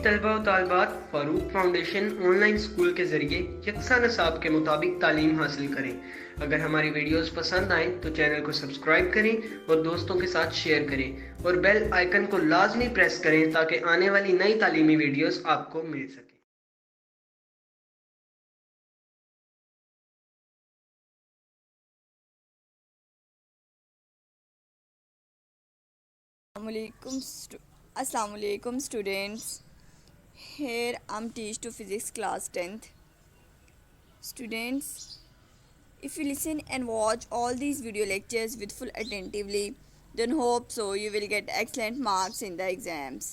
तलबा व तालबात Farooq foundation online school के ज़रिए यकसा निसाब के मुताबिक तालीम हासिल करें। अगर हमारी वीडियोस पसंद आएँ तो चैनल को सब्सक्राइब करें और दोस्तों के साथ शेयर करें और बेल आइकन को लाजमी प्रेस करें ताकि आने वाली नई तालीमी वीडियोस आपको मिल सके। Assalamualaikum students. Here I'm teach to physics class 10th. Students, if you listen and watch all these video lectures with full attentively, then hope so you will get excellent marks in the exams.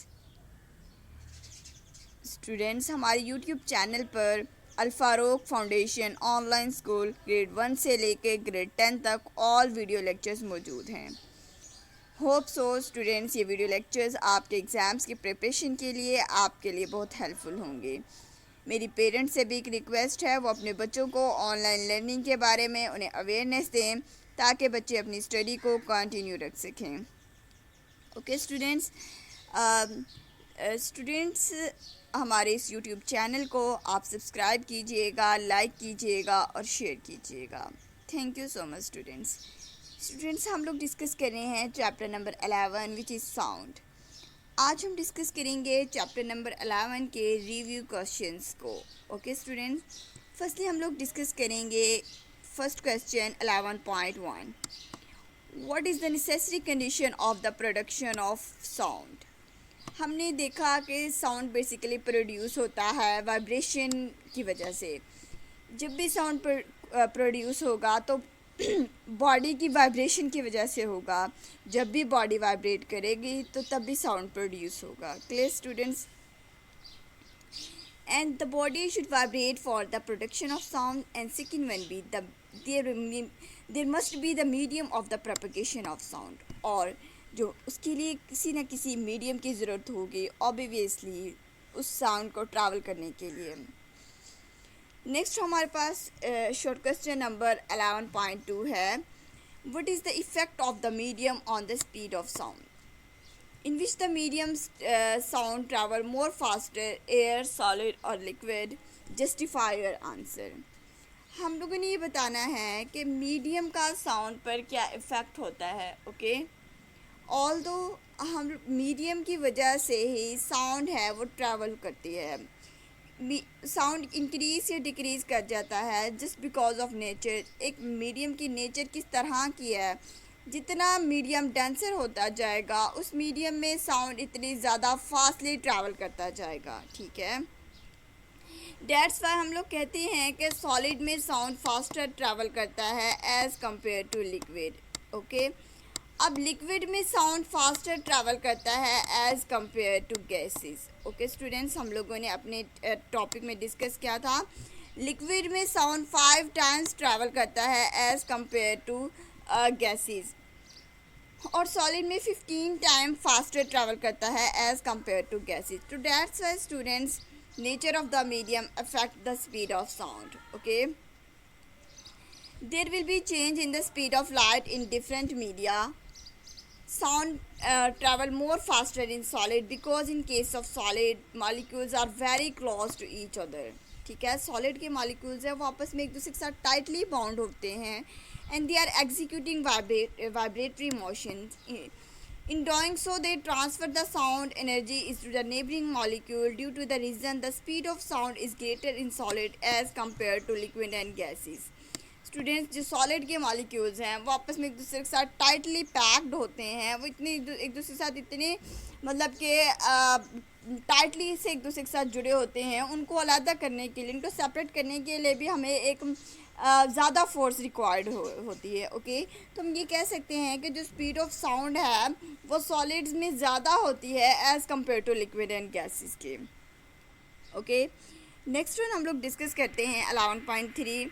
Students, हमारे YouTube channel पर Al Farooq foundation online school grade 1 से लेके grade 10 तक all video lectures मौजूद हैं। Hope so students, ये video lectures आपके exams की प्रिपरेशन के लिए आपके लिए बहुत हेल्पफुल होंगे। मेरी पेरेंट्स से भी एक रिक्वेस्ट है, वो अपने बच्चों को ऑनलाइन लर्निंग के बारे में उन्हें अवेयरनेस दें ताकि बच्चे अपनी स्टडी को कंटिन्यू रख सकें। ओके स्टूडेंट्स, हमारे इस यूट्यूब चैनल को आप सब्सक्राइब कीजिएगा, लाइक कीजिएगा और शेयर कीजिएगा। Thank you so much students, हम लोग डिस्कस कर रहे हैं chapter number 11 which is sound. आज हम डिस्कस करेंगे चैप्टर नंबर 11 के रिव्यू क्वेश्चंस को। ओके स्टूडेंट्स, फर्स्टली हम लोग डिस्कस करेंगे first question 11.1, what is the necessary condition of the production of sound. हमने देखा कि साउंड बेसिकली प्रोड्यूस होता है वाइब्रेशन की वजह से। जब भी साउंड प्रोड्यूस होगा तो बॉडी की वाइब्रेशन की वजह से होगा। जब भी बॉडी वाइब्रेट करेगी तो तब भी साउंड प्रोड्यूस होगा। Clear students? And the body should vibrate for the production of sound and second one be there must be the medium of the propagation of sound, और जो उसके लिए किसी न किसी मीडियम की ज़रूरत होगी ऑब्वियसली उस साउंड को ट्रैवल करने के लिए। नेक्स्ट हमारे पास शॉर्ट क्वेश्चन नंबर 11.2 है, what is the effect of the medium on the speed of sound, in which the medium sound travel more faster, air, solid और लिक्विड। Justify your answer. हम लोगों ने ये बताना है कि मीडियम का साउंड पर क्या इफ़ेक्ट होता है। ओके, ऑल्दो हम मीडियम की वजह से ही साउंड है वो ट्रैवल करती है। साउंड इंक्रीज या डिक्रीज़ कर जाता है जस्ट बिकॉज ऑफ नेचर। एक मीडियम की नेचर किस तरह की है, जितना मीडियम डेंसर होता जाएगा उस मीडियम में साउंड इतनी ज़्यादा फास्टली ट्रैवल करता जाएगा। ठीक है, डेट्स वाई हम लोग कहते हैं कि सॉलिड में साउंड फास्टर ट्रैवल करता है as compare to liquid. Okay, अब लिक्विड में साउंड फास्टर ट्रैवल करता है as compare to gases. Okay students, हम लोगों ने अपने टॉपिक में डिस्कस किया था लिक्विड में साउंड 5 टाइम्स ट्रैवल करता है एज़ कम्पेयर टू गैसेस, और सॉलिड में 15 टाइम फास्टर ट्रैवल करता है एज़ कम्पेयर टू गैसेस। तो that's why students, nature of the medium affect the speed of sound. Okay, there will be change in the speed of light in different media. Sound travel more faster in solid because in case of solid molecules are very close to each other. ठीक है, solid के molecules हैं वो आपस में एक दूसरे के साथ टाइटली बाउंड होते हैं and they are executing vibratory motions. In doing so, they transfer the sound energy is to the neighboring molecule. Due to the reason, the speed of sound is greater in solid as compared to liquid and gases. Students, जो solid के molecules हैं वो आपस में एक दूसरे के साथ टाइटली पैक्ड होते हैं, वो इतने एक दूसरे के साथ इतने मतलब कि टाइटली से एक दूसरे के साथ जुड़े होते हैं। उनको अलग करने के लिए, उनको सेपरेट करने के लिए भी हमें एक ज़्यादा फोर्स रिक्वायर्ड होती है। ओके, तो हम ये कह सकते हैं कि जो स्पीड ऑफ साउंड है वो सॉलिड्स में ज़्यादा होती है as compare to liquid and gases के। ओके, नेक्स्ट वन हम लोग डिस्कस करते हैं 11.3,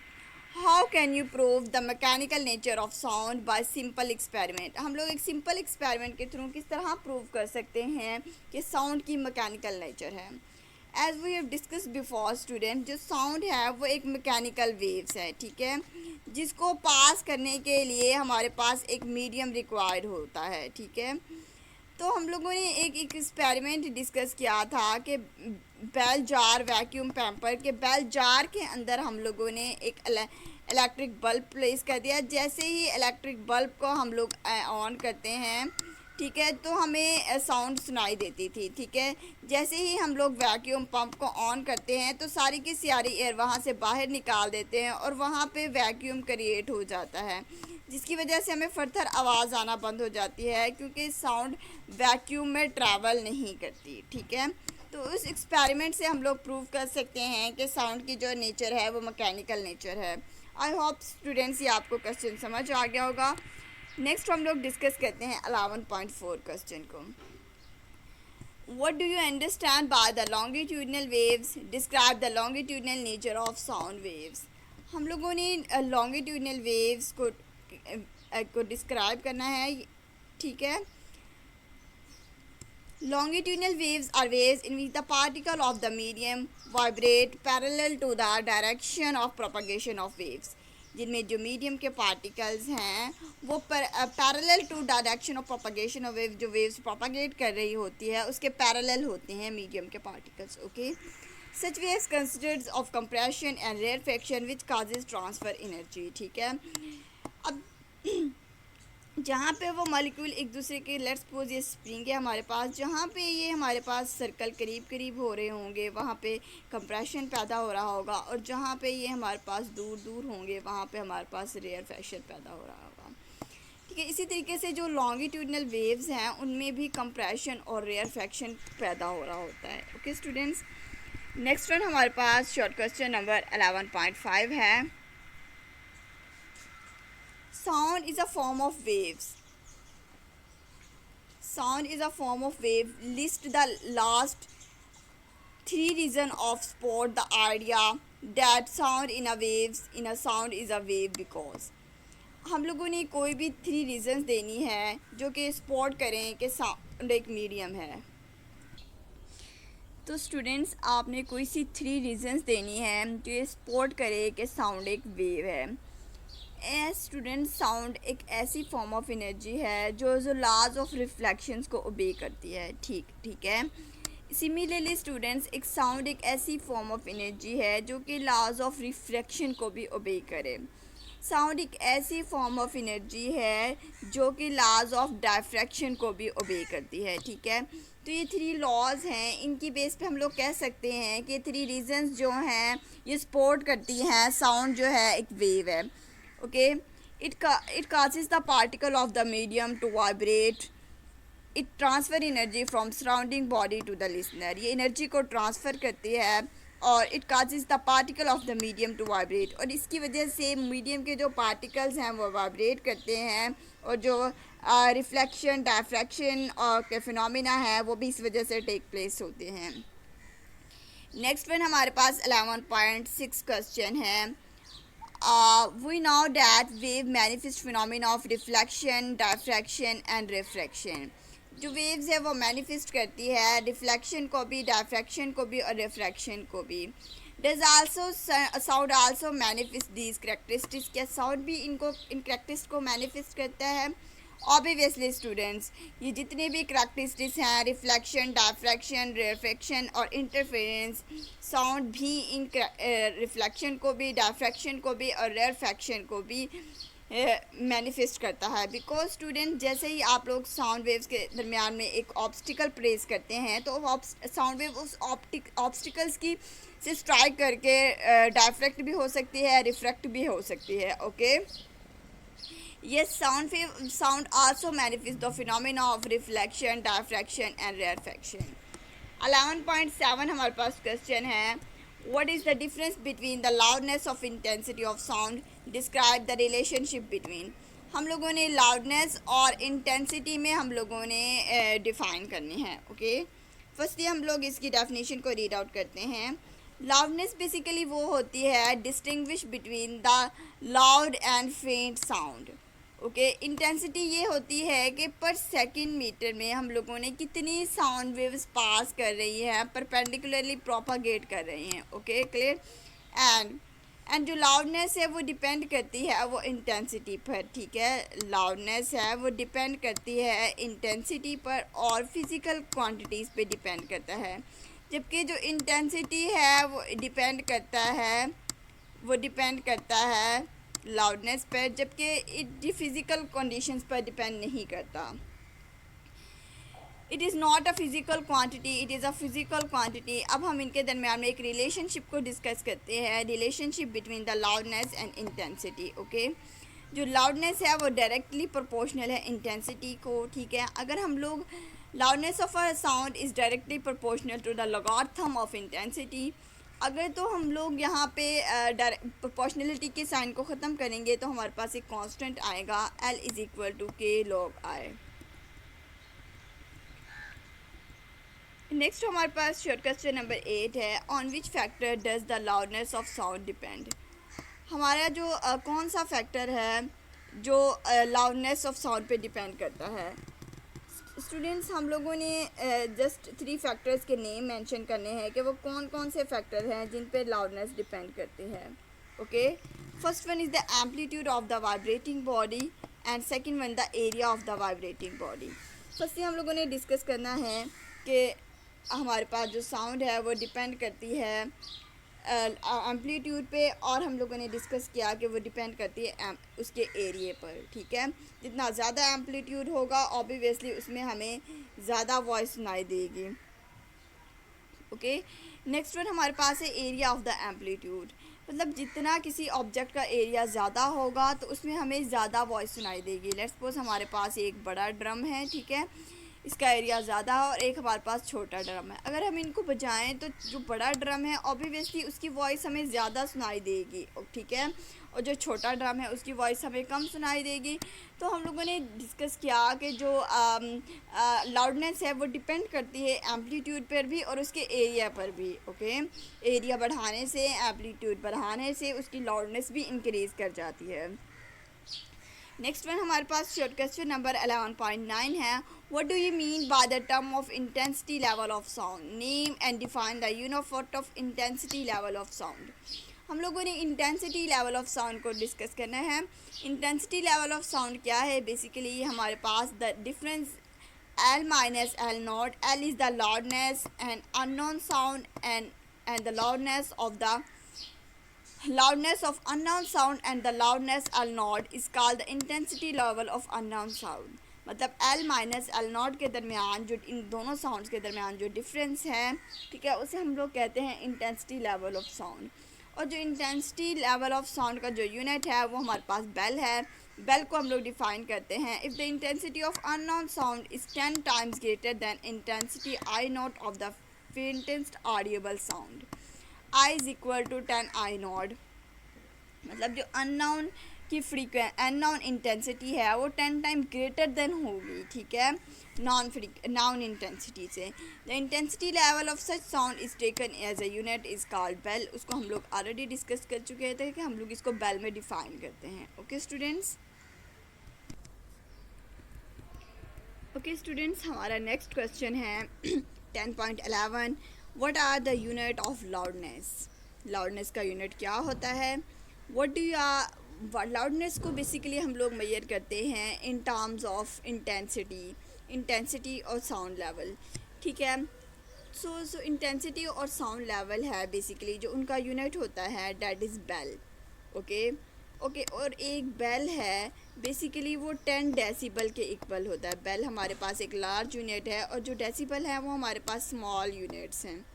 how can you prove the mechanical nature of sound by simple experiment. हम लोग एक सिंपल एक्सपेरिमेंट के थ्रू किस तरह प्रूव कर सकते हैं कि साउंड की मैकेनिकल नेचर है। As we have discuss before student, जो साउंड है वो एक मैकेनिकल वेव्स है। ठीक है, जिसको पास करने के लिए हमारे पास एक मीडियम रिक्वायर्ड होता है। ठीक है, तो हम लोगों ने एक एक्सपेरिमेंट डिस्कस किया था कि बेल जार वैक्यूम पैम्पर के बेल जार के अंदर हम लोगों ने एक इलेक्ट्रिक बल्ब प्लेस कर दिया। जैसे ही इलेक्ट्रिक बल्ब को हम लोग ऑन करते हैं, ठीक है, तो हमें साउंड सुनाई देती थी। ठीक है, जैसे ही हम लोग वैक्यूम पंप को ऑन करते हैं तो सारी की सारी एयर वहाँ से बाहर निकाल देते हैं और वहाँ पे वैक्यूम क्रिएट हो जाता है, जिसकी वजह से हमें फर्दर आवाज़ आना बंद हो जाती है क्योंकि साउंड वैक्यूम में ट्रैवल नहीं करती। ठीक है, तो उस एक्सपेरिमेंट से हम लोग प्रूव कर सकते हैं कि साउंड की जो नेचर है वो मैकेनिकल नेचर है। आई होप स्टूडेंट्स ये आपको क्वेश्चन समझ आ गया होगा। नेक्स्ट हम लोग डिस्कस करते हैं 11.4 क्वेश्चन को। What do you understand by the longitudinal waves? Describe the longitudinal nature of sound waves. हम लोगों ने longitudinal waves को डिस्क्राइब करना है। ठीक है, longitudinal waves are waves in which the particle of the medium vibrate parallel to the direction of propagation of waves. जिनमें जो मीडियम के पार्टिकल्स हैं वो parallel to direction of propagation of wave, जो वेव्स प्रोपगेट कर रही होती है उसके पैरेलल होते हैं मीडियम के particles. Okay, such waves considered of compression and rarefaction which causes transfer energy. ठीक है, अब जहाँ पे वो मॉलिक्यूल एक दूसरे के, लेट्स सपोज ये स्प्रिंग है हमारे पास, जहाँ पे ये हमारे पास सर्कल करीब करीब हो रहे होंगे वहाँ पे कंप्रेशन पैदा हो रहा होगा, और जहाँ पे ये हमारे पास दूर दूर होंगे वहाँ पे हमारे पास रेयरफेक्शन पैदा हो रहा होगा। ठीक है, इसी तरीके से जो लॉन्गिट्यूडनल वेव्स हैं उनमें भी कंप्रेशन और रेयरफेक्शन पैदा हो रहा होता है। ओके स्टूडेंट्स, नेक्स्ट वन हमारे पास शॉर्ट क्वेश्चन नंबर 11.5 है। Sound is a form of waves. Sound is a form of wave. List the last 3 reasons of support the idea that sound in a sound is a wave because. हम लोगों ने कोई भी 3 reasons देनी है जो कि सपोर्ट करें कि साउंड एक मीडियम है। तो स्टूडेंट्स आपने कोई सी 3 reasons देनी है जो ये सपोर्ट करे कि साउंड एक वेव है। स्टूडेंट, साउंड एक ऐसी फॉर्म ऑफ एनर्जी है जो लॉज ऑफ रिफ्लेक्शंस को ओबे करती है। ठीक है, सिमिलरली स्टूडेंट्स, एक साउंड एक ऐसी फॉर्म ऑफ एनर्जी है जो कि लॉज ऑफ रिफ्लेक्शन को भी ओबे करे। साउंड एक ऐसी फॉर्म ऑफ एनर्जी है जो कि लॉज ऑफ डायफ्रैक्शन को भी ओबे करती है। ठीक है, तो ये 3 लॉज हैं, इनकी बेस पे हम लोग कह सकते हैं कि 3 रीजंस जो हैं ये सपोर्ट करती हैं साउंड जो है एक वेव है। Okay, it causes the particle of the medium to vibrate. It transfer energy from surrounding body to the listener. ये एनर्जी को ट्रांसफ़र करती है और it causes the particle of the medium to vibrate. और इसकी वजह से मीडियम के जो पार्टिकल्स हैं वो वाइब्रेट करते हैं और जो रिफ्लेक्शन डायफ्रैक्शन और के फिनोमिना है वो भी इस वजह से टेक प्लेस होते हैं। नेक्स्ट वन हमारे पास 11.6 क्वेश्चन है। We know that wave manifest phenomena of reflection, diffraction and refraction. जो waves है वो manifest करती है reflection को भी, diffraction को भी और refraction को भी। Does also sound also manifest these characteristics? क्या sound भी इन characteristics को manifest करता है? ऑब्वियसली स्टूडेंट्स, ये जितने भी करैक्टरिस्टिक्स हैं रिफ्लेक्शन, डायफ्रैक्शन, रेयरफेक्शन और इंटरफेरेंस, साउंड भी इन रिफ्लेक्शन को भी, डायफ्रैक्शन को भी और रेयरफेक्शन को भी मैनिफेस्ट करता है। बिकॉज स्टूडेंट, जैसे ही आप लोग साउंड वेव्स के दरमियान में एक ऑब्स्टिकल प्लेस करते हैं तो साउंड वेव उस ऑब्स्टिकल्स की से स्ट्राइक करके डायफ्रैक्ट भी हो सकती है, रिफ्रैक्ट भी हो सकती है। Okay, Yes, sound also manifests the phenomena of reflection, diffraction and rarefaction. 11.7 हमारे पास क्वेश्चन है। What is the difference between the loudness of intensity of sound? Describe the relationship between. हम लोगों ने loudness और intensity में हम लोगों ने डिफ़ाइन करनी है। ओके, फर्स्टली हम लोग इसकी डेफिनेशन को रीड आउट करते हैं। लाउडनेस बेसिकली वो होती है distinguish between the loud and फेंट साउंड। ओके, इंटेंसिटी ये होती है कि पर सेकंड मीटर में हम लोगों ने कितनी साउंड वेव्स पास कर रही हैं, परपेंडिकुलरली प्रोपागेट कर रही हैं। Okay, clear. एंड जो लाउडनेस है वो डिपेंड करती है वो इंटेंसिटी पर, ठीक है। लाउडनेस है वो डिपेंड करती है इंटेंसिटी पर और फिज़िकल क्वांटिटीज़ पे डिपेंड करता है, जबकि जो इंटेंसिटी है वो डिपेंड करता है लाउडनेस पर, जबकि इट फिज़िकल कंडीशंस पर डिपेंड नहीं करता। It is not a physical quantity, it is a physical quantity. अब हम इनके दरमियान में एक रिलेशनशिप को डिस्कस करते हैं, relationship between the loudness and intensity. Okay, जो लाउडनेस है वो डायरेक्टली प्रोपोर्शनल है इंटेंसिटी को, ठीक है। अगर हम लोग loudness of a sound is directly proportional to the logarithm of intensity, अगर तो हम लोग यहाँ पे प्रोपोर्शनलिटी के साइन को ख़त्म करेंगे तो हमारे पास एक कांस्टेंट आएगा L is equal to K log I। Next हमारे पास शॉर्ट क्वेश्चन नंबर 8 है, on which factor does the loudness of sound depend. हमारा जो कौन सा फैक्टर है जो लाउडनेस ऑफ साउंड पे डिपेंड करता है। स्टूडेंट्स, हम लोगों ने जस्ट 3 फैक्टर्स के नेम मेंशन करने हैं कि वो कौन कौन से फैक्टर हैं जिन पे लाउडनेस डिपेंड करती है। Okay, first one is the amplitude of the vibrating body and second one the area of the vibrating body. Firstly हम लोगों ने डिस्कस करना है कि हमारे पास जो साउंड है वो डिपेंड करती है एम्पलीट्यूड पे, और हम लोगों ने डिस्कस किया कि वो डिपेंड करती है उसके एरिए पर, ठीक है। जितना ज़्यादा एम्पलीट्यूड होगा ऑब्वियसली उसमें हमें ज़्यादा वॉइस सुनाई देगी। ओके, नेक्स्ट वन हमारे पास है एरिया ऑफ द एम्पलीट्यूड, मतलब जितना किसी ऑब्जेक्ट का एरिया ज़्यादा होगा तो उसमें हमें ज़्यादा वॉइस सुनाई देगी। लेट्स सपोज हमारे पास एक बड़ा ड्रम है, ठीक है, इसका एरिया ज़्यादा है, और एक हमारे पास छोटा ड्रम है। अगर हम इनको बजाएं तो जो बड़ा ड्रम है ऑब्वियसली उसकी वॉइस हमें ज़्यादा सुनाई देगी, ठीक है, और जो छोटा ड्रम है उसकी वॉइस हमें कम सुनाई देगी। तो हम लोगों ने डिस्कस किया कि जो लाउडनेस है वो डिपेंड करती है एम्पलीट्यूड पर भी और उसके एरिया पर भी। ओके, एरिया बढ़ाने से, एम्पलीट्यूड बढ़ाने से उसकी लाउडनेस भी इंक्रीज़ कर जाती है। नेक्स्ट वन हमारे पास शॉर्ट क्वेश्चन नंबर 11.9 है, what do you mean by the term of intensity level of sound, name and define the unit of intensity level of sound. हम लोगों ने इंटेंसिटी लेवल ऑफ साउंड को discuss करना है। Intensity level of sound क्या है, basically हमारे पास the difference L minus L naught, L is the loudness and unknown sound and the loudness of unknown sound and the loudness L naught is called the intensity level of unknown sound। मतलब L minus L not के दरमियान जो इन दोनों sounds के दरमियान जो difference है, ठीक है, उसे हम लोग कहते हैं इंटेंसिटी लेवल ऑफ साउंड। और जो इंटेंसिटी लेवल ऑफ साउंड का जो यूनिट है वो हमारे पास बेल है। बेल को हम लोग डिफाइन करते हैं, if the intensity of unknown sound is 10 times greater than intensity I naught of the faintest audible sound, I is equal to 10 I naught. मतलब जो अननोन की अननोन इंटेंसिटी है वो 10 टाइम ग्रेटर देन होगी, ठीक है, नॉन इंटेंसिटी से। The intensity level of such sound is taken as a unit is called bel. उसको हम लोग ऑलरेडी डिस्कस कर चुके थे कि हम लोग इसको बेल में डिफाइन करते हैं। ओके स्टूडेंट्स, हमारा नेक्स्ट क्वेश्चन है 10.11, what are the unit of loudness. Loudness का यूनिट क्या होता है। लाउडनेस को बेसिकली हम लोग मेजर करते हैं इन टर्म्स ऑफ इंटेंसिटी और साउंड लेवल, ठीक है। सो इंटेंसिटी और साउंड लेवल है बेसिकली जो उनका यूनिट होता है, दैट इज़ बेल। ओके, और एक बेल है बेसिकली वो 10 डेसिबल के इक्वल होता है। बेल हमारे पास एक लार्ज यूनिट है और जो डेसिबल है वो हमारे पास स्मॉल यूनिट्स हैं।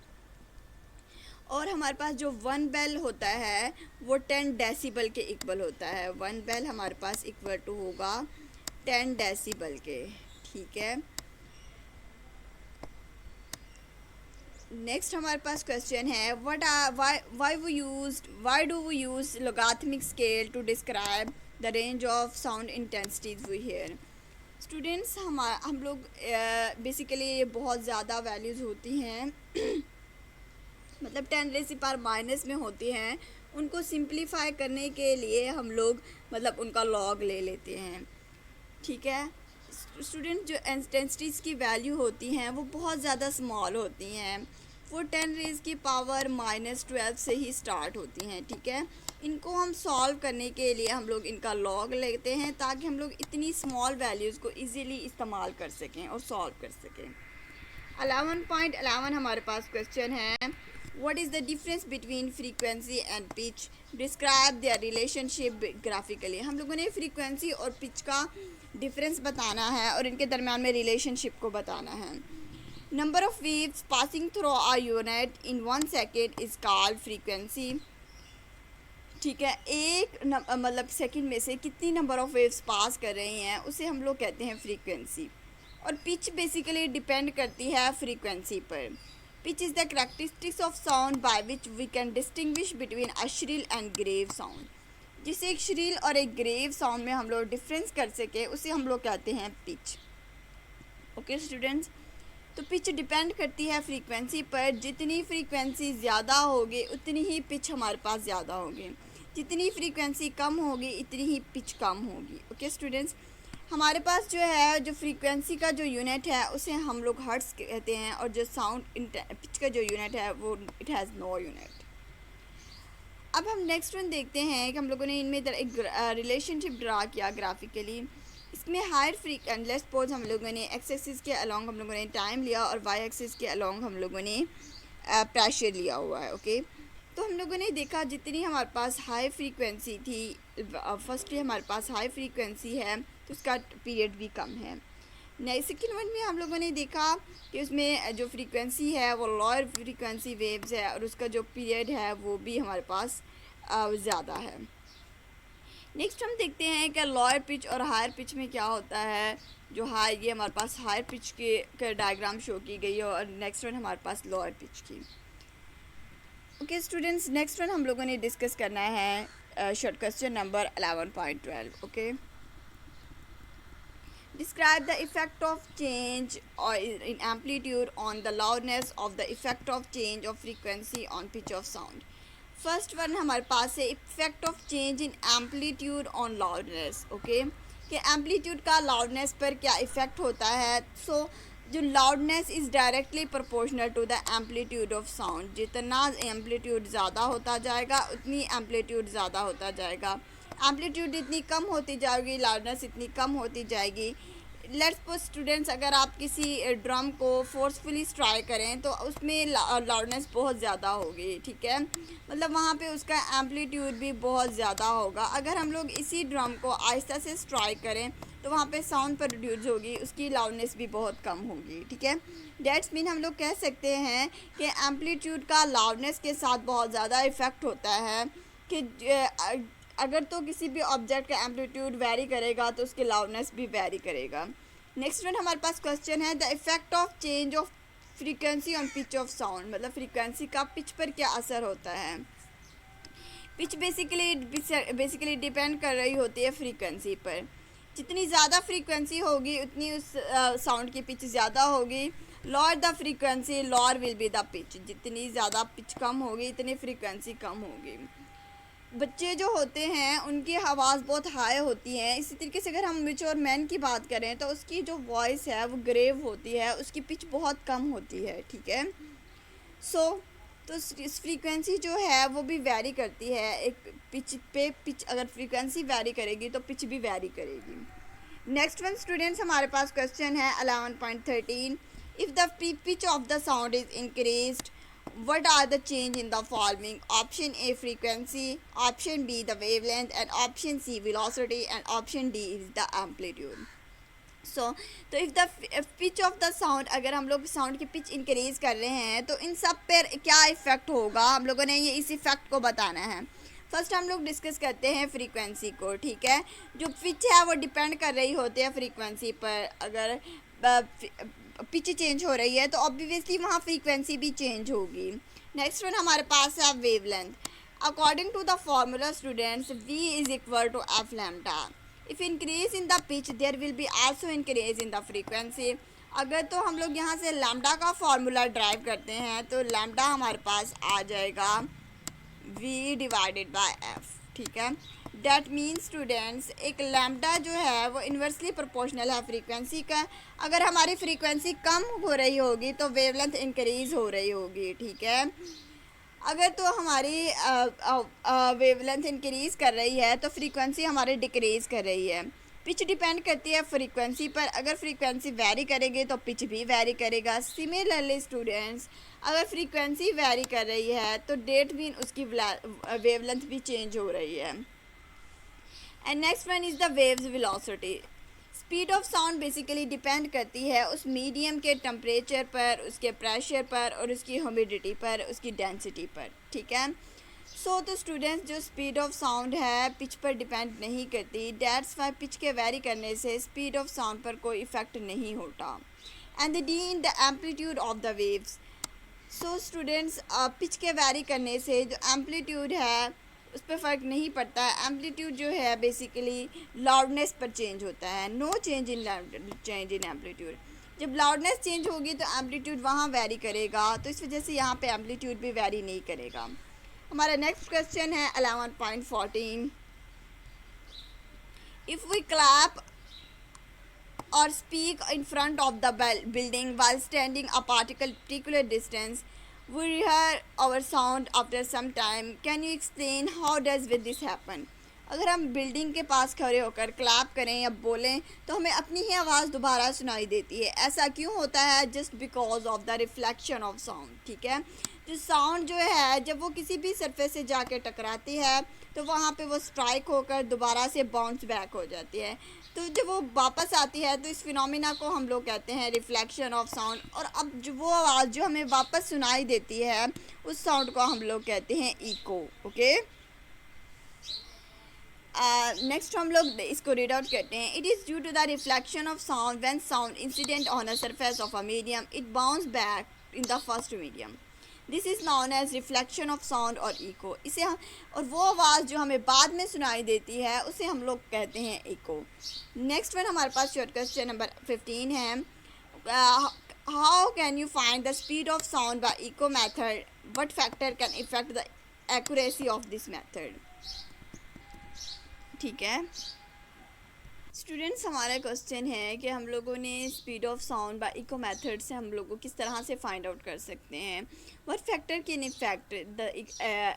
और हमारे पास जो 1 बेल होता है वो 10 डेसिबल के इक्वल होता है। 1 बेल हमारे पास इक्वल टू होगा 10 डेसिबल के, ठीक है। नेक्स्ट हमारे पास क्वेश्चन है, why do we use logarithmic scale to describe the range of sound intensities we hear. Students, हम लोग बेसिकली बहुत ज़्यादा वैल्यूज़ होती हैं मतलब 10 रेज़ पर माइनस में होती हैं, उनको सिंप्लीफाई करने के लिए हम लोग मतलब उनका लॉग ले लेते हैं, ठीक है। स्टूडेंट, जो इंटेंसिटीज़ की वैल्यू होती हैं वो बहुत ज़्यादा स्मॉल होती हैं, वो 10 रेज़ की पावर -12 से ही स्टार्ट होती हैं, ठीक है। इनको हम सॉल्व करने के लिए हम लोग इनका लॉग लेते हैं ताकि हम लोग इतनी स्मॉल वैल्यूज़ को इजीली इस्तेमाल कर सकें और सॉल्व कर सकें। 11.11 हमारे पास क्वेश्चन है, what is the difference between frequency and pitch, describe their relationship graphically. हम लोगों ने फ्रीक्वेंसी और पिच का डिफरेंस बताना है और इनके दरम्यान में रिलेशनशिप को बताना है। Number of waves passing through a unit in 1 second is called frequency. ठीक है, एक मतलब सेकंड में से कितनी नंबर ऑफ वेव्स पास कर रही हैं उसे हम लोग कहते हैं फ्रीक्वेंसी। और पिच बेसिकली डिपेंड करती है फ्रीक्वेंसी पर। Pitch is the characteristics of sound by which we can distinguish between a shrill and grave sound. जिसे एक श्रिल और एक ग्रेव साउंड में हम लोग डिफरेंस कर सके उसे हम लोग कहते हैं पिच। ओके स्टूडेंट्स, तो पिच डिपेंड करती है फ्रीक्वेंसी पर। जितनी फ्रीक्वेंसी ज़्यादा होगी उतनी ही पिच हमारे पास ज़्यादा होगी, जितनी फ्रीक्वेंसी कम होगी इतनी ही पिच कम होगी। ओके स्टूडेंट्स, हमारे पास जो है जो फ्रीक्वेंसी का जो यूनिट है उसे हम लोग हर्ट्स कहते हैं और जो साउंड पिच का जो यूनिट है वो इट हैज़ नो यूनिट। अब हम नेक्स्ट वन देखते हैं कि हम लोगों ने इनमें एक रिलेशनशिप ड्रा किया ग्राफिकली। इसमें हायर फ्रीक्वेंसी, लेट्स सपोज हम लोगों ने एक्स एक्सिस के अलोंग हम लोगों ने टाइम लिया और वाई एक्सिस के अलोंग हम लोगों ने प्रेशर लिया हुआ है। ओके, तो हम लोगों ने देखा जितनी हमारे पास हाई फ्रीक्वेंसी थी, फर्स्टली हमारे पास हाई फ्रीक्वेंसी है तो उसका पीरियड भी कम है। सेकेंड वन में हम लोगों ने देखा कि उसमें जो फ्रीक्वेंसी है वो लोअर फ्रीक्वेंसी वेव्स है और उसका जो पीरियड है वो भी हमारे पास ज़्यादा है। नेक्स्ट हम देखते हैं कि लोअर पिच और हायर पिच में क्या होता है। जो हाई, ये हमारे पास हायर पिच के डायग्राम शो की गई है और नेक्स्ट वन हमारे पास लोअर पिच की। ओके स्टूडेंट्स, नेक्स्ट वन हम लोगों ने डिस्कस करना है short question number 11.12। Okay, describe the effect of change or in amplitude on the loudness of the effect of change of frequency on pitch of sound। First one हमारे पास है effect of change in amplitude on loudness. Okay, कि amplitude का loudness पर क्या effect होता है। So जो loudness is directly proportional to the amplitude of sound. जितना एम्पलीट्यूड ज़्यादा होता जाएगा उतनी एम्पलीट्यूड ज़्यादा होता जाएगा। एम्पलीट्यूड इतनी कम होती जाएगी, लाउडनेस इतनी कम होती जाएगी। लेट्स सपोज स्टूडेंट्स, अगर आप किसी ड्रम को फोर्सफुली स्ट्राइक करें तो उसमें लाउडनेस बहुत ज़्यादा होगी। ठीक है, मतलब वहाँ पे उसका एम्पलीट्यूड भी बहुत ज़्यादा होगा। अगर हम लोग इसी ड्रम को आहिस्ता से स्ट्राइक करें तो वहाँ पे साउंड प्रोड्यूस होगी, उसकी लाउडनेस भी बहुत कम होगी। ठीक है, डेट्स मीन हम लोग कह सकते हैं कि एम्पलीट्यूड का लाउडनेस के साथ बहुत ज़्यादा इफ़ेक्ट होता है कि अगर तो किसी भी ऑब्जेक्ट का एम्पलीट्यूड वेरी करेगा तो उसकी लाउडनेस भी वेरी करेगा। नेक्स्ट वन हमारे पास क्वेश्चन है, the effect of change of frequency on pitch of sound. मतलब फ्रीक्वेंसी का पिच पर क्या असर होता है। पिच बेसिकली डिपेंड कर रही होती है फ्रीक्वेंसी पर। जितनी ज़्यादा फ्रीक्वेंसी होगी उतनी उस साउंड की पिच ज़्यादा होगी। Lower the frequency lower will be the pitch. जितनी ज़्यादा पिच कम होगी इतनी फ्रीक्वेंसी कम होगी। बच्चे जो होते हैं उनकी आवाज़ बहुत हाई होती है। इसी तरीके से अगर हम मैच्योर मैन की बात करें तो उसकी जो वॉइस है वो ग्रेव होती है, उसकी पिच बहुत कम होती है। ठीक है, तो फ्रीक्वेंसी जो है वो भी वेरी करती है। एक पिच अगर फ्रीक्वेंसी वेरी करेगी तो पिच भी वेरी करेगी। नेक्स्ट वन स्टूडेंट्स, हमारे पास क्वेश्चन है 11.13, if the pitch of the sound is increased what are the change in the following? Option A frequency, option B the wavelength, and option C velocity, and option D is the amplitude. So तो if the pitch of the sound, अगर हम लोग sound की pitch increase कर रहे हैं तो इन सब पर क्या इफ़ेक्ट होगा, हम लोगों ने ये इस इफ़ेक्ट को बताना है। फर्स्ट हम लोग डिस्कस करते हैं फ्रीक्वेंसी को। ठीक है, जो पिच है वो डिपेंड कर रही होती है फ्रीक्वेंसी पर। अगर पिच चेंज हो रही है तो ऑब्वियसली वहाँ फ्रीक्वेंसी भी चेंज होगी। नेक्स्ट वन हमारे पास है wavelength. According to the formula students, v is equal to F lambda. If increase in the pitch there will be also increase in the frequency. अगर तो हम लोग यहाँ से लैम्डा का फॉर्मूला ड्राइव करते हैं तो लैम्डा हमारे पास आ जाएगा v डिवाइडेड बाय f। ठीक है, डैट मीन स्टूडेंट्स एक लैम्डा जो है वो इन्वर्सली प्रोपोर्शनल है फ्रीक्वेंसी का। अगर हमारी फ्रीक्वेंसी कम हो रही होगी तो वेवलेंथ इंक्रीज हो रही होगी। ठीक है, अगर तो हमारी वेवलेंथ इंक्रीज़ कर रही है तो फ्रीक्वेंसी हमारी डिक्रीज़ कर रही है। पिच डिपेंड करती है फ्रीक्वेंसी पर, अगर फ्रीक्वेंसी वैरी करेगी तो पिच भी वैरी करेगा। सिमिलरली स्टूडेंट्स, अगर फ्रीक्वेंसी वैरी कर रही है तो डेट मीन उसकी वेवलेंथ भी चेंज हो रही है। And next one is the waves velocity. Speed of sound basically depend करती है उस मीडियम के टेम्परेचर पर, उसके प्रेशर पर और उसकी ह्यूमिडिटी पर, उसकी डेंसिटी पर, ठीक है। तो स्टूडेंट्स, जो स्पीड ऑफ साउंड है पिच पर डिपेंड नहीं करती, डेट्स वाई पिच के वैरी करने से स्पीड ऑफ साउंड पर कोई इफ़ेक्ट नहीं होता। And the D in the amplitude of the waves. Students, pitch के वैरी करने से जो एम्पलीट्यूड है उस पर फ़र्क नहीं पड़ता है। एम्पलीट्यूड जो है बेसिकली लाउडनेस पर चेंज होता है, नो चेंज इन एम्पलीट्यूड। जब लाउडनेस चेंज होगी तो एम्पलीट्यूड वहाँ वैरी करेगा, तो इस वजह से यहाँ पे एम्पलीट्यूड भी वैरी नहीं करेगा। हमारा नेक्स्ट क्वेश्चन है 11.14। If we clap or speak in front of the building while standing a particular distance, we hear our sound after some time. Can you explain how does with this happen? अगर हम building के पास खड़े होकर clap करें या बोलें तो हमें अपनी ही आवाज़ दोबारा सुनाई देती है। ऐसा क्यों होता है? Just because of the reflection of sound, ठीक है। जो साउंड जो है जब वो किसी भी सरफेस से जाके टकराती है तो वहाँ पे वो स्ट्राइक होकर दोबारा से बाउंस बैक हो जाती है। तो जब वो वापस आती है तो इस फिनोमिना को हम लोग कहते हैं रिफ्लेक्शन ऑफ साउंड। और अब जो वो आवाज़ जो हमें वापस सुनाई देती है उस साउंड को हम लोग कहते हैं इको, ओके। नेक्स्ट हम लोग इसको रीड आउट करते हैं। It is due to the reflection of sound when sound incident on a surface of a medium it bounce back in the first medium. This is known as reflection of sound और eco. इसे और वो आवाज़ जो हमें बाद में सुनाई देती है उसे हम लोग कहते हैं इको। नेक्स्ट वन हमारे पास शॉर्ट क्वेश्चन नंबर 15 है। How can you find the speed of sound by echo method? What factor can effect the accuracy of this method? ठीक है स्टूडेंट्स, हमारा क्वेश्चन है कि हम लोगों ने speed of sound by echo method से हम लोगों किस तरह से फाइंड आउट कर सकते हैं। What factor can effect the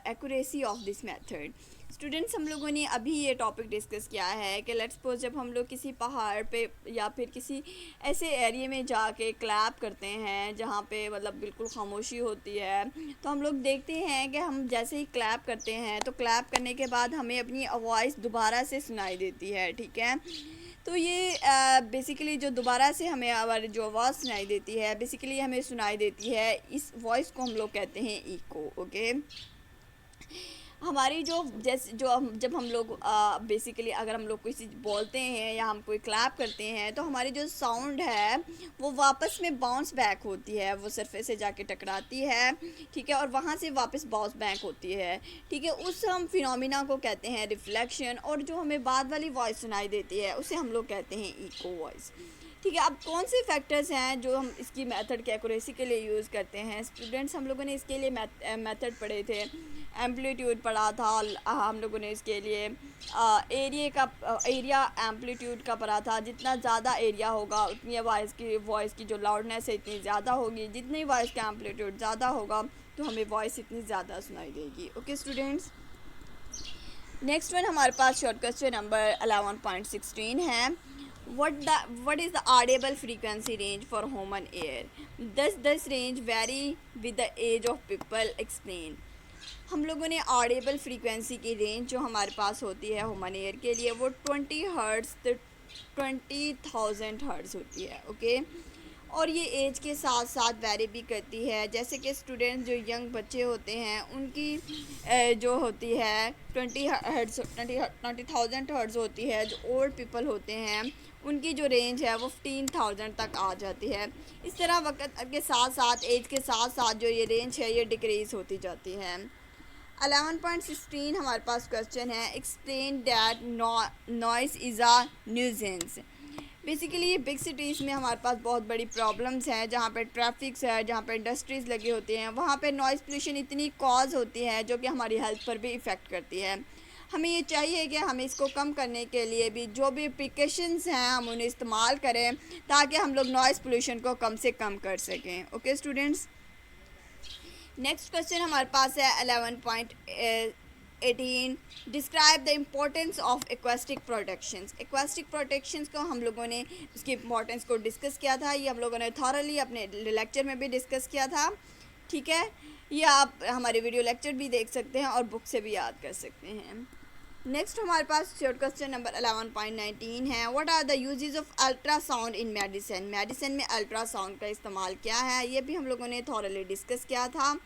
accuracy of this method? Students, हम लोगों ने अभी ये टॉपिक डिस्कस किया है कि लेट्स सपोज जब हम लोग किसी पहाड़ पे या फिर किसी ऐसे एरिया में जाके क्लैप करते हैं जहाँ पे मतलब बिल्कुल खामोशी होती है, तो हम लोग देखते हैं कि हम जैसे ही क्लैप करते हैं तो क्लैप करने के बाद हमें अपनी वॉइस दोबारा से सुनाई देती है, ठीक है। तो ये बेसिकली जो दोबारा से हमें हमारी जो आवाज़ सुनाई देती है बेसिकली हमें सुनाई देती है, इस वॉइस को हम लोग कहते हैं इको, ओके। हमारी जो जैसे जो हम जब हम लोग बेसिकली अगर हम लोग कोई चीज़ बोलते हैं या हम कोई क्लैप करते हैं तो हमारी जो साउंड है वो वापस में बाउंस बैक होती है, वो सरफेस से जाके टकराती है, ठीक है, और वहाँ से वापस बाउंस बैक होती है, ठीक है। उस हम फिनोमिना को कहते हैं रिफ्लेक्शन। और जो हमें बाद वाली वॉइस सुनाई देती है उसे हम लोग कहते हैं इको वॉइस, ठीक है। अब कौन से फैक्टर्स हैं जो हम इसकी मेथड की एक्यूरेसी के लिए यूज़ करते हैं? स्टूडेंट्स, हम लोगों ने इसके लिए मेथड पढ़े थे, एम्पलीट्यूड पढ़ा था, हम लोगों ने इसके लिए एरिया एम्पलीट्यूड का पढ़ा था। जितना ज़्यादा एरिया होगा उतनी वॉइस की जो लाउडनेस है इतनी ज़्यादा होगी, जितनी वॉइस का एम्पलीट्यूड ज़्यादा होगा तो हमें वॉइस इतनी ज़्यादा सुनाई देगी, ओके स्टूडेंट्स। नेक्स्ट वन हमारे पास शॉर्ट क्वेश्चन नंबर 11.16 है। What is the audible frequency range for human ear? Does this range vary with the age of people? Explain. हम लोगों ने ऑडिबल फ्रीक्वेंसी की रेंज जो हमारे पास होती है ह्यूमन ईयर के लिए वो 20 हर्ट्ज़ तो 20,000 हर्ट्ज़ होती है, ओके। और ये एज के साथ साथ वेरी भी करती है। जैसे कि स्टूडेंट जो यंग बच्चे होते हैं उनकी जो होती है 20,000 हर्ट्ज़ होती है। जो ओल्ड पीपल होते हैं उनकी जो रेंज है वो 15,000 तक आ जाती है। इस तरह वक्त के साथ साथ एज के साथ साथ जो ये रेंज है ये डिक्रीज़ होती जाती है। 11.16 हमारे पास क्वेश्चन है। Explain that noise is a nuisance. Basically big cities में हमारे पास बहुत बड़ी प्रॉब्लम्स हैं, जहाँ पे ट्रैफिक्स है, जहाँ पे इंडस्ट्रीज़ लगी होती हैं, वहाँ पे नॉइज़ पोल्यूशन इतनी कॉज होती है जो कि हमारी हेल्थ पर भी इफ़ेक्ट करती है। हमें ये चाहिए कि हम इसको कम करने के लिए भी जो भी प्रिकॉशंस हैं हम उन्हें इस्तेमाल करें ताकि हम लोग नॉइज़ पोल्यूशन को कम से कम कर सकें, ओके स्टूडेंट्स। नेक्स्ट क्वेश्चन हमारे पास है 11.18 describe the importance of acoustic protections. Acoustic protections को हम लोगों ने उसकी इम्पोर्टेंस को डिस्कस किया था, ये हम लोगों ने थॉरली अपने लेक्चर में भी डिस्कस किया था, ठीक है। ये आप हमारे वीडियो लेक्चर भी देख सकते हैं और बुक से भी याद कर सकते हैं। नेक्स्ट हमारे पास शॉर्ट क्वेश्चन नंबर 11.19 है what are the uses of ultrasound in medicine. Medicine में अल्ट्रासाउंड का इस्तेमाल क्या है, ये भी हम लोगों ने थॉरली डिस्कस किया था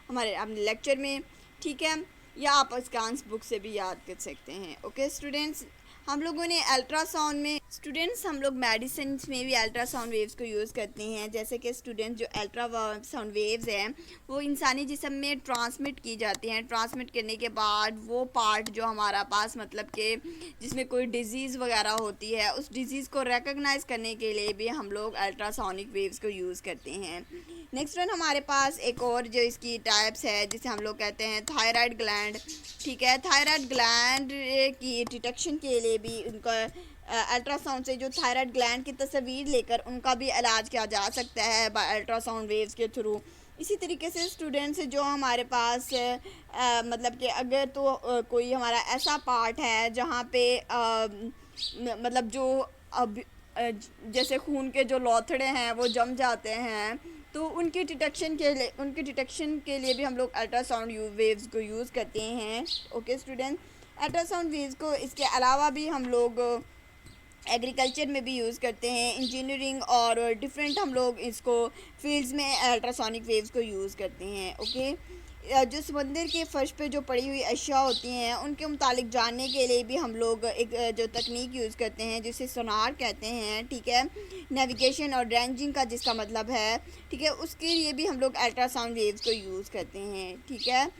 हमारे अपने लेक्चर में, ठीक है, या आप इसका आंसर बुक से भी याद कर सकते हैं। ओके स्टूडेंट्स, हम लोगों ने अल्ट्रासाउंड में हम लोग मेडिसिन में भी अल्ट्रासाउंड वेव्स को यूज़ करते हैं। जैसे कि स्टूडेंट्स जो अल्ट्रासाउंड वेव्स हैं वो इंसानी जिस्म में ट्रांसमिट की जाती हैं। ट्रांसमिट करने के बाद वो पार्ट जो हमारा पास मतलब कि जिसमें कोई डिज़ीज़ वगैरह होती है उस डिज़ीज़ को रिकग्नाइज़ करने के लिए भी हम लोग अल्ट्रासोनिक वेव्स को यूज़ करते हैं। नेक्स्ट वन हमारे पास एक और जो इसकी टाइप्स है जिसे हम लोग कहते हैं थायराइड ग्लैंड, ठीक है। थायराइड ग्लैंड की डिटेक्शन के लिए भी उनका अल्ट्रासाउंड से जो थायराइड ग्लैंड की तस्वीर लेकर उनका भी इलाज किया जा सकता है बाय अल्ट्रासाउंड वेव्स के थ्रू। इसी तरीके से स्टूडेंट्स जो हमारे पास मतलब कि अगर तो कोई हमारा ऐसा पार्ट है जहाँ पे मतलब जो अब जैसे खून के जो लौथड़े हैं वो जम जाते हैं तो उनके डिटेक्शन के लिए भी हम लोग अल्ट्रासाउंड वेव्स को यूज़ करते हैं। ओके स्टूडेंट, अल्ट्रासाउंड वेव्स को इसके अलावा भी हम लोग एग्रीकल्चर में भी यूज़ करते हैं, इंजीनियरिंग और डिफरेंट हम लोग इसको फील्ड्स में अल्ट्रासोनिक वेव्स को यूज़ करते हैं। ओके, जो समंदर के फ़र्श पे जो पड़ी हुई अशिया होती हैं उनके मुतालिक जानने के लिए भी हम लोग एक जो तकनीक यूज़ करते हैं जिसे सोनार कहते हैं, ठीक है। नेविगेशन और रेंजिंग का जिसका मतलब है, ठीक है, उसके लिए भी हम लोग अल्ट्रासाउंड वेव्स को यूज़ करते हैं, ठीक है।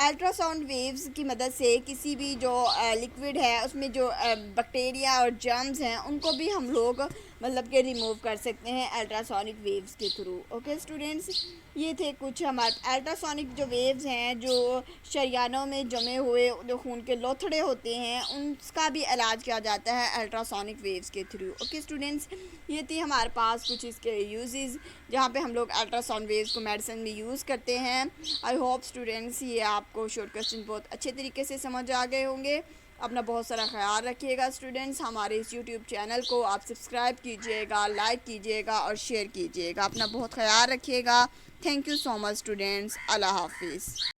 अल्ट्रासाउंड वेव्स की मदद से किसी भी जो लिक्विड है उसमें जो बैक्टीरिया और जर्म्स हैं उनको भी हम लोग मतलब कि रिमूव कर सकते हैं अल्ट्रासोनिक वेव्स के थ्रू। ओके स्टूडेंट्स, ये थे कुछ हमारे अल्ट्रासोनिक जो वेव्स हैं जो शरियानों में जमे हुए जो खून के लोथड़े होते हैं उनका भी इलाज किया जाता है अल्ट्रासोनिक वेव्स के थ्रू। ओके स्टूडेंट्स, ये थी हमारे पास कुछ इसके यूजेस जहाँ पे हम लोग अल्ट्रासाउंड वेव्स को मेडिसिन में यूज़ करते हैं। आई होप स्टूडेंट्स ये आपको शॉर्ट क्वेश्चन बहुत अच्छे तरीके से समझ आ गए होंगे। अपना बहुत सारा ख्याल रखिएगा स्टूडेंट्स। हमारे इस यूट्यूब चैनल को आप सब्सक्राइब कीजिएगा, लाइक कीजिएगा और शेयर कीजिएगा। अपना बहुत ख्याल रखिएगा। Thank you so much students. अल्लाह हाफिज़।